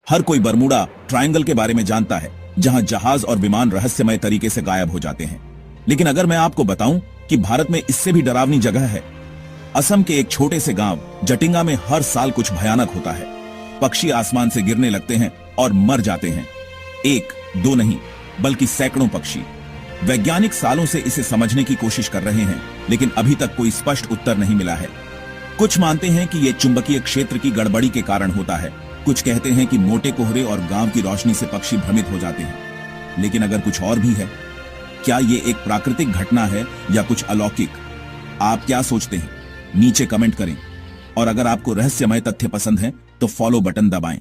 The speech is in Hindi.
हर कोई बरमूडा ट्रायंगल के बारे में जानता है, जहां जहाज और विमान रहस्यमय तरीके से गायब हो जाते हैं। लेकिन अगर मैं आपको बताऊं कि भारत में इससे भी डरावनी जगह है। असम के एक छोटे से गांव जटिंगा में हर साल कुछ भयानक होता है। पक्षी आसमान से गिरने लगते हैं और मर जाते हैं। एक दो नहीं, बल्कि सैकड़ों पक्षी। वैज्ञानिक सालों से इसे समझने की कोशिश कर रहे हैं, लेकिन अभी तक कोई स्पष्ट उत्तर नहीं मिला है। कुछ मानते हैं कि यह चुंबकीय क्षेत्र की गड़बड़ी के कारण होता है। कुछ कहते हैं कि मोटे कोहरे और गांव की रोशनी से पक्षी भ्रमित हो जाते हैं। लेकिन अगर कुछ और भी है, क्या ये एक प्राकृतिक घटना है या कुछ अलौकिक? आप क्या सोचते हैं? नीचे कमेंट करें। और अगर आपको रहस्यमय तथ्य पसंद है तो फॉलो बटन दबाएं।